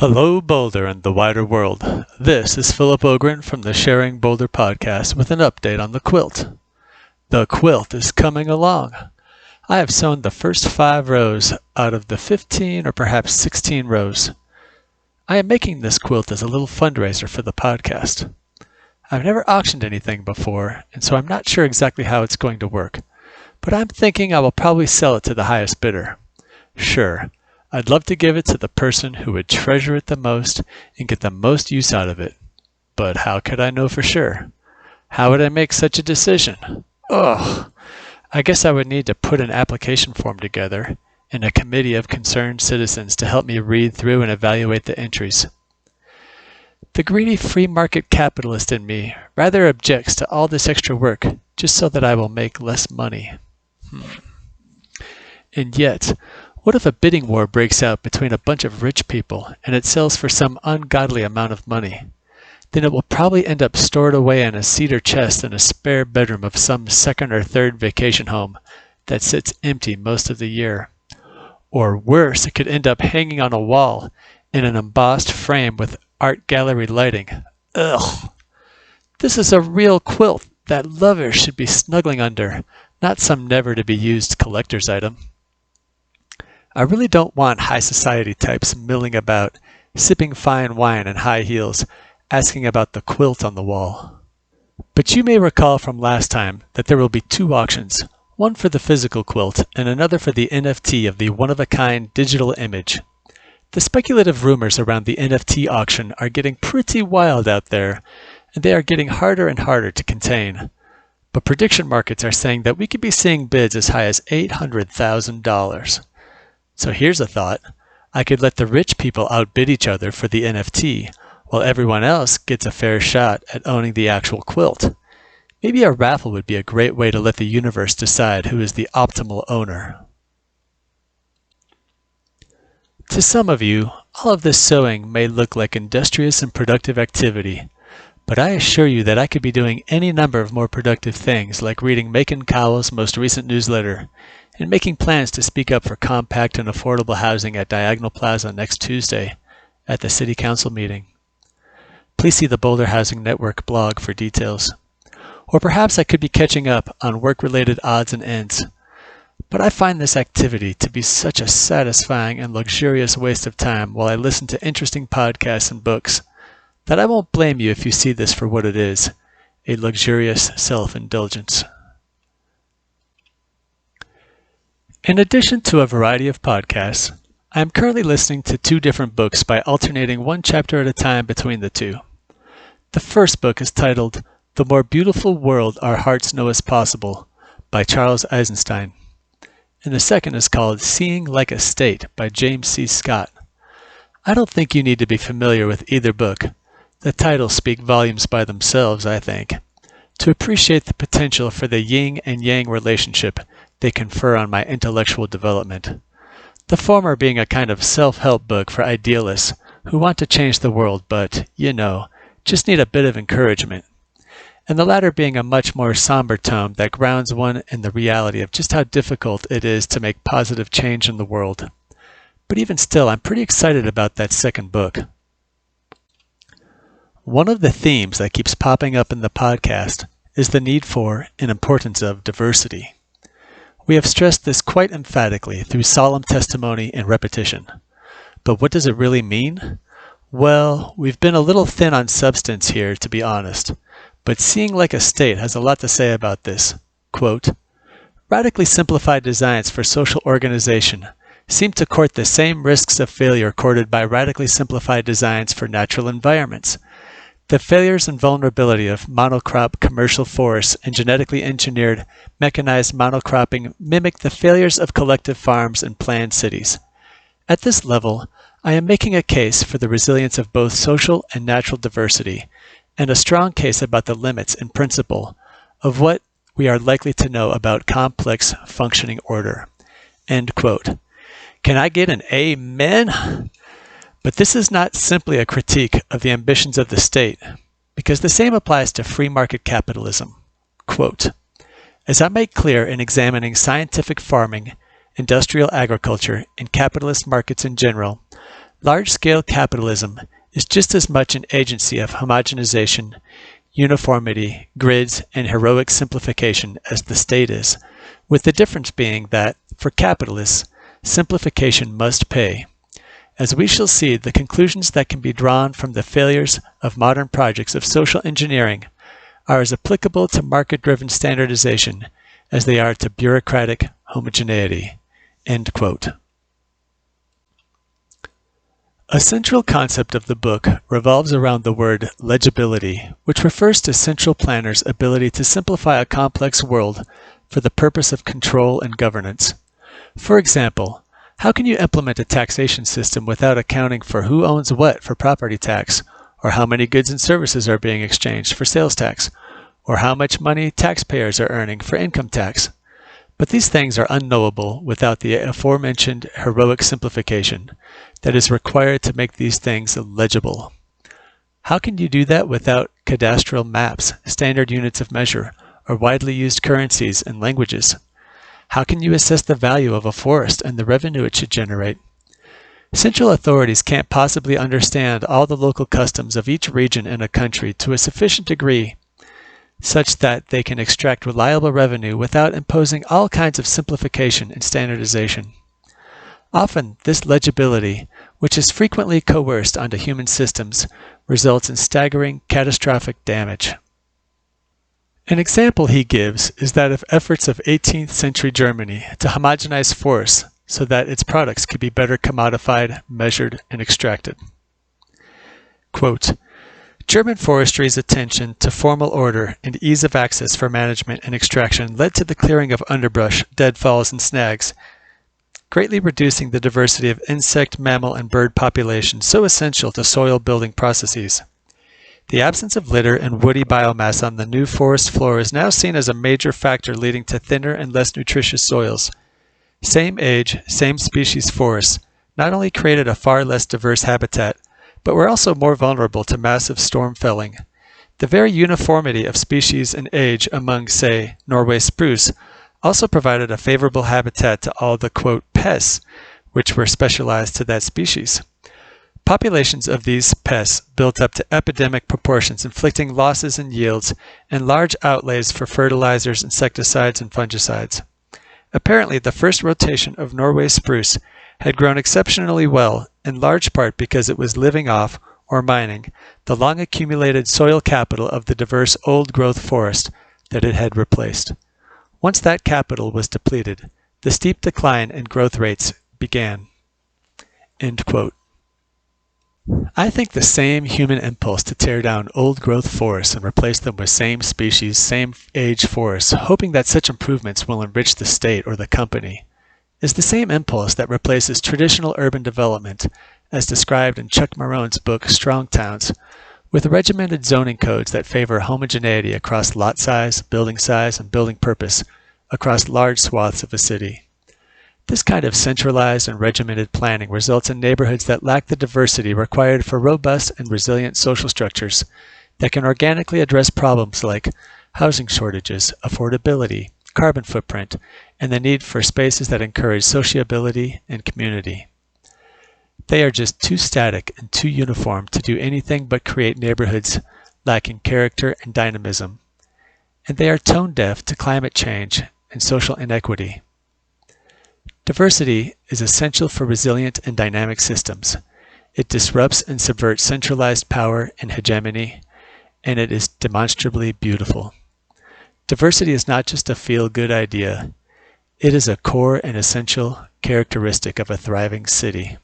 Hello, Boulder and the wider world. This is Philip Ogren from the Sharing Boulder podcast with an update on the quilt. The quilt is coming along. I have sewn the first 5 rows out of the 15 or perhaps 16 rows. I am making this quilt as a little fundraiser for the podcast. I've never auctioned anything before, and so I'm not sure exactly how it's going to work, but I'm thinking I will probably sell it to the highest bidder. Sure, I'd love to give it to the person who would treasure it the most and get the most use out of it. But how could I know for sure? How would I make such a decision? Ugh! I guess I would need to put an application form together and a committee of concerned citizens to help me read through and evaluate the entries. The greedy free market capitalist in me rather objects to all this extra work just so that I will make less money. And yet, what if a bidding war breaks out between a bunch of rich people and it sells for some ungodly amount of money? Then it will probably end up stored away in a cedar chest in a spare bedroom of some second or third vacation home that sits empty most of the year. Or worse, it could end up hanging on a wall in an embossed frame with art gallery lighting. Ugh! This is a real quilt that lovers should be snuggling under, not some never-to-be-used collector's item. I really don't want high society types milling about, sipping fine wine and high heels, asking about the quilt on the wall. But you may recall from last time that there will be 2 auctions, one for the physical quilt and another for the NFT of the one-of-a-kind digital image. The speculative rumors around the NFT auction are getting pretty wild out there, and they are getting harder and harder to contain. But prediction markets are saying that we could be seeing bids as high as $800,000. So here's a thought. I could let the rich people outbid each other for the NFT, while everyone else gets a fair shot at owning the actual quilt. Maybe a raffle would be a great way to let the universe decide who is the optimal owner. To some of you, all of this sewing may look like industrious and productive activity, but I assure you that I could be doing any number of more productive things like reading Macon Cowell's most recent newsletter, and making plans to speak up for compact and affordable housing at Diagonal Plaza next Tuesday at the City Council meeting. Please see the Boulder Housing Network blog for details. Or perhaps I could be catching up on work-related odds and ends. But I find this activity to be such a satisfying and luxurious waste of time while I listen to interesting podcasts and books that I won't blame you if you see this for what it is, a luxurious self-indulgence. In addition to a variety of podcasts, I am currently listening to 2 different books by alternating one chapter at a time between the 2. The first book is titled The More Beautiful World Our Hearts Know Is Possible by Charles Eisenstein, and the second is called Seeing Like a State by James C. Scott. I don't think you need to be familiar with either book. The titles speak volumes by themselves, I think, to appreciate the potential for the yin and yang relationship they confer on my intellectual development. The former being a kind of self-help book for idealists who want to change the world but, just need a bit of encouragement. And the latter being a much more somber tome that grounds one in the reality of just how difficult it is to make positive change in the world. But even still, I'm pretty excited about that second book. One of the themes that keeps popping up in the podcast is the need for and importance of diversity. We have stressed this quite emphatically through solemn testimony and repetition. But what does it really mean? Well, we've been a little thin on substance here, to be honest. But Seeing Like a State has a lot to say about this. Quote, radically simplified designs for social organization seem to court the same risks of failure courted by radically simplified designs for natural environments. The failures and vulnerability of monocrop commercial forests and genetically engineered mechanized monocropping mimic the failures of collective farms and planned cities. At this level, I am making a case for the resilience of both social and natural diversity, and a strong case about the limits in principle of what we are likely to know about complex functioning order. End quote. Can I get an amen? But this is not simply a critique of the ambitions of the state, because the same applies to free market capitalism. Quote, as I make clear in examining scientific farming, industrial agriculture, and capitalist markets in general, Large-scale capitalism is just as much an agency of homogenization, uniformity, grids, and heroic simplification as the state is, with the difference being that, for capitalists, simplification must pay. As we shall see, the conclusions that can be drawn from the failures of modern projects of social engineering are as applicable to market-driven standardization as they are to bureaucratic homogeneity." End quote. A central concept of the book revolves around the word legibility, which refers to central planners' ability to simplify a complex world for the purpose of control and governance. For example, how can you implement a taxation system without accounting for who owns what for property tax, or how many goods and services are being exchanged for sales tax, or how much money taxpayers are earning for income tax? But these things are unknowable without the aforementioned heroic simplification that is required to make these things legible. How can you do that without cadastral maps, standard units of measure, or widely used currencies and languages? How can you assess the value of a forest and the revenue it should generate? Central authorities can't possibly understand all the local customs of each region in a country to a sufficient degree such that they can extract reliable revenue without imposing all kinds of simplification and standardization. Often, this legibility, which is frequently coerced onto human systems, results in staggering, catastrophic damage. An example he gives is that of efforts of 18th century Germany to homogenize forests so that its products could be better commodified, measured, and extracted. Quote, "German forestry's attention to formal order and ease of access for management and extraction led to the clearing of underbrush, deadfalls, and snags, greatly reducing the diversity of insect, mammal, and bird populations so essential to soil building processes. The absence of litter and woody biomass on the new forest floor is now seen as a major factor leading to thinner and less nutritious soils. Same age, same species forests not only created a far less diverse habitat, but were also more vulnerable to massive storm felling. The very uniformity of species and age among, say, Norway spruce also provided a favorable habitat to all the, quote, pests, which were specialized to that species. Populations of these pests built up to epidemic proportions, inflicting losses in yields and large outlays for fertilizers, insecticides, and fungicides. Apparently, the first rotation of Norway spruce had grown exceptionally well, in large part because it was living off, or mining, the long accumulated soil capital of the diverse old-growth forest that it had replaced. Once that capital was depleted, the steep decline in growth rates began." End quote. I think the same human impulse to tear down old-growth forests and replace them with same species, same age forests, hoping that such improvements will enrich the state or the company, is the same impulse that replaces traditional urban development, as described in Chuck Marone's book Strong Towns, with regimented zoning codes that favor homogeneity across lot size, and building purpose across large swaths of a city. This kind of centralized and regimented planning results in neighborhoods that lack the diversity required for robust and resilient social structures that can organically address problems like housing shortages, affordability, carbon footprint, and the need for spaces that encourage sociability and community. They are just too static and too uniform to do anything but create neighborhoods lacking character and dynamism, and they are tone deaf to climate change and social inequity. Diversity is essential for resilient and dynamic systems. It disrupts and subverts centralized power and hegemony, and it is demonstrably beautiful. Diversity is not just a feel-good idea. It is a core and essential characteristic of a thriving city.